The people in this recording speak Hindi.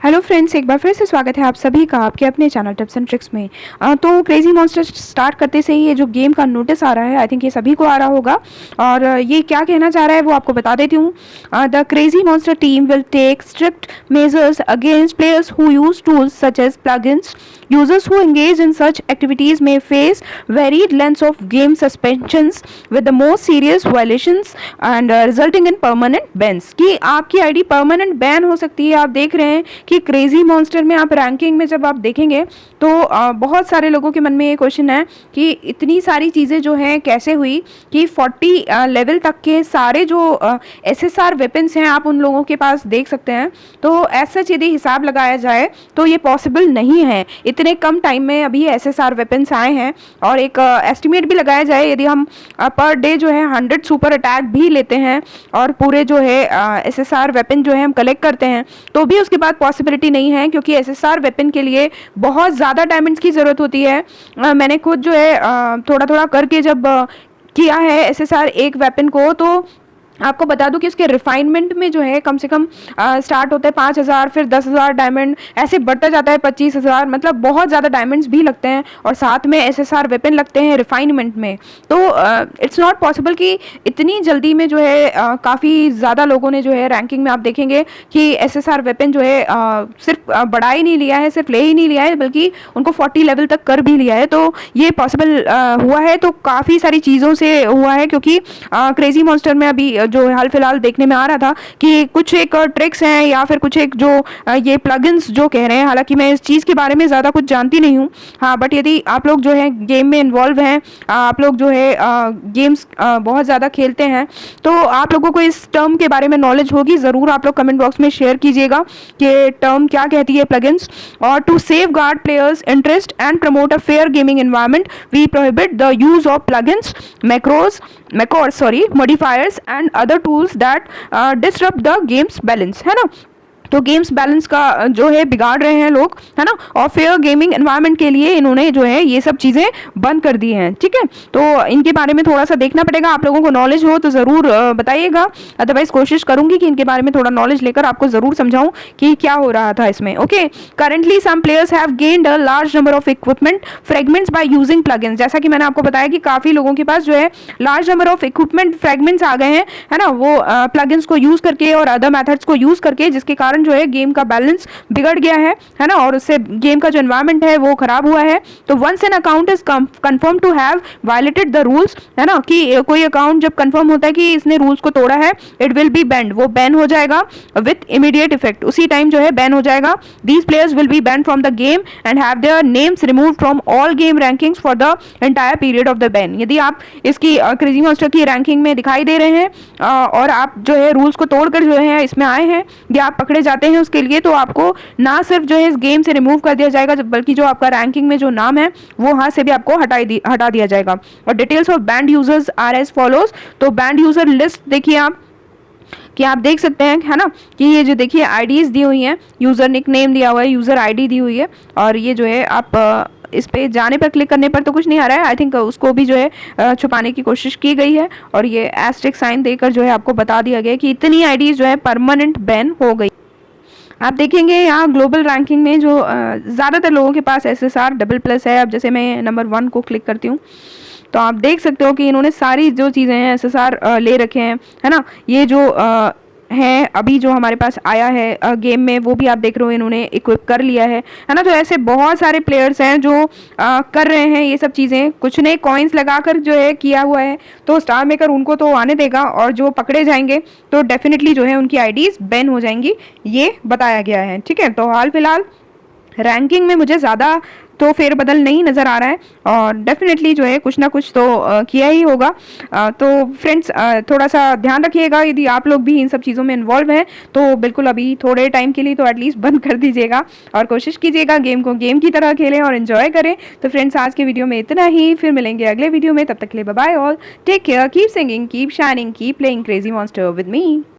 हेलो फ्रेंड्स, एक बार फिर से स्वागत है आप सभी का आपके अपने चैनल टिप्स एंड ट्रिक्स में। तो क्रेजी मॉन्स्टर स्टार्ट करते से ही ये जो गेम का नोटिस आ रहा है, आई थिंक ये सभी को आ रहा होगा। और ये क्या कहना चाह रहा है वो आपको बता देती हूँ। The crazy monster team will take strict measures against players who use tools such as plugins. Users who engage in such activities may face varied lengths of game suspensions with the most serious violations and resulting in permanent bans. कि आपकी आईडी परमानेंट बैन हो सकती है। आप देख रहे हैं कि क्रेजी मॉन्स्टर में आप रैंकिंग में जब आप देखेंगे तो बहुत सारे लोगों के मन में ये क्वेश्चन है कि इतनी सारी चीज़ें जो हैं कैसे हुई कि 40 लेवल तक के सारे जो SSR वेपन्स हैं आप उन लोगों के पास देख सकते हैं। तो ऐसा यदि हिसाब लगाया जाए तो ये पॉसिबल नहीं है। इतने कम टाइम में अभी SSR वेपन्स आए हैं और एक एस्टिमेट भी लगाया जाए, यदि हम पर डे जो है 100 सुपर अटैक भी लेते हैं और पूरे जो है SSR वेपन जो है हम कलेक्ट करते हैं तो भी उसके बाद पॉसिबिलिटी नहीं है, क्योंकि SSR वेपन के लिए बहुत ज़्यादा डायमंड्स की ज़रूरत होती है। मैंने खुद जो है थोड़ा थोड़ा करके जब किया है SSR एक वेपन को, तो आपको बता दूं कि उसके रिफाइनमेंट में जो है कम से कम स्टार्ट होता है 5000, फिर 10,000 डायमंड, ऐसे बढ़ता जाता है 25,000, मतलब बहुत ज़्यादा डायमंड्स भी लगते हैं और साथ में SSR वेपन लगते हैं रिफाइनमेंट में। तो इट्स नॉट पॉसिबल कि इतनी जल्दी में जो है काफ़ी ज़्यादा लोगों ने जो है रैंकिंग में आप देखेंगे कि SSR वेपन जो है सिर्फ बढ़ा ही नहीं लिया है, सिर्फ ले ही नहीं लिया है, बल्कि उनको 40 लेवल तक कर भी लिया है। तो ये पॉसिबल हुआ है तो काफ़ी सारी चीज़ों से हुआ है, क्योंकि क्रेजी मॉन्स्टर में अभी जो हाल फिलहाल देखने में आ रहा था कि कुछ एक ट्रिक्स हैं या फिर कुछ एक जो ये प्लगइन्स जो कह रहे हैं, हालांकि मैं इस चीज़ के बारे में ज़्यादा कुछ जानती नहीं हूँ। हाँ, बट यदि आप लोग जो है गेम में इन्वॉल्व हैं, आप लोग जो है गेम्स बहुत ज़्यादा खेलते हैं, तो आप लोगों को इस टर्म के बारे में नॉलेज होगी। ज़रूर आप लोग कमेंट बॉक्स में शेयर कीजिएगा कि टर्म क्या कहती है प्लगइन्स। और to safeguard players interest and promote a fair gaming environment we prohibit the use of plugins, modifiers and other tools that disrupt the game's balance, है ना। तो गेम्स बैलेंस का जो है बिगाड़ रहे हैं लोग, है ना, और फेयर गेमिंग एनवायरनमेंट के लिए इन्होंने जो है ये सब चीज़ें बंद कर दी हैं। ठीक है, तो इनके बारे में थोड़ा सा देखना पड़ेगा। आप लोगों को नॉलेज हो तो ज़रूर बताइएगा, अदरवाइज कोशिश करूंगी कि इनके बारे में थोड़ा नॉलेज लेकर आपको ज़रूर समझाऊं कि क्या हो रहा था इसमें। Okay, currently some players have gained a large number of equipment fragments by using plugins. जैसा कि मैंने आपको बताया कि काफ़ी लोगों के पास जो है large number of equipment fragments आ गए हैं, है ना, वो प्लगइन्स को यूज़ करके और अदर मेथड्स को यूज़ करके, जिसके कारण जो है गेम का बैलेंस बिगड़ गया है ना, और उससे गेम का जो एनवायरनमेंट है वो खराब हुआ है। तो once an account is confirm to have violated the rules, है ना, कि कोई अकाउंट जब कंफर्म होता है कि इसने रूल्स को तोड़ा है, इट विल बी बैंड, वो बैन हो जाएगा विथ इमीडिएट इफेक्ट, उसी टाइम जो है बैन हो जाएगा। These players will be ban from the game and have their names removed from all game rankings for the entire period of the ban. यदि आप इसकी क्रेजी मॉन्स्टर की रैंकिंग में दिखाई दे रहे हैं और आप जो है रूल्स को तोड़कर जो है इसमें आए हैं या आप पकड़े जाते हैं उसके लिए, तो आपको ना सिर्फ जो है इस गेम से रिमूव कर दिया जाएगा, बल्कि जो आपका रैंकिंग में जो नाम है वो वहां से भी आपको हटा दिया जाएगा। और details of banned users are as follows. तो बैंड यूजर लिस्ट देखिए आप, कि आप देख सकते हैं, है ना, कि ये जो देखिए आईडीज दी हुई हैं, यूज़र निक नेम दिया हुआ है, यूज़र आईडी दी हुई है, और ये जो है आप इस पे जाने पर क्लिक करने पर तो कुछ नहीं आ रहा है। आई थिंक उसको भी जो है छुपाने की कोशिश की गई है, और ये एस्टेरिक साइन देकर जो है आपको बता दिया गया कि इतनी आईडीज जो है परमानेंट बैन हो गई। आप देखेंगे यहाँ ग्लोबल रैंकिंग में जो ज़्यादातर लोगों के पास SSR डबल प्लस है। अब जैसे मैं नंबर 1 को क्लिक करती हूँ तो आप देख सकते हो कि इन्होंने सारी जो चीज़ें हैं SSR ले रखे हैं, है ना। ये जो हैं अभी जो हमारे पास आया है गेम में, वो भी आप देख रहे हो इन्होंने इक्विप कर लिया है ना। तो ऐसे बहुत सारे प्लेयर्स हैं जो कर रहे हैं ये सब चीज़ें। कुछ ने कॉइन्स लगाकर जो है किया हुआ है, तो स्टार मेकर उनको तो आने देगा, और जो पकड़े जाएंगे तो डेफिनेटली जो है उनकी आईडीज बैन हो जाएंगी, ये बताया गया है। ठीक है, तो हाल फिलहाल रैंकिंग में मुझे ज़्यादा तो फेरबदल नहीं नज़र आ रहा है, और डेफिनेटली जो है कुछ ना कुछ तो किया ही होगा। तो फ्रेंड्स थोड़ा सा ध्यान रखिएगा, यदि आप लोग भी इन सब चीज़ों में इन्वॉल्व हैं तो बिल्कुल अभी थोड़े टाइम के लिए तो एटलीस्ट बंद कर दीजिएगा, और कोशिश कीजिएगा गेम को गेम की तरह खेलें और इन्जॉय करें। तो फ्रेंड्स आज के वीडियो में इतना ही, फिर मिलेंगे अगले वीडियो में। तब तक के लिए bye bye all, take care, keep singing, keep shining, keep playing crazy monster with me.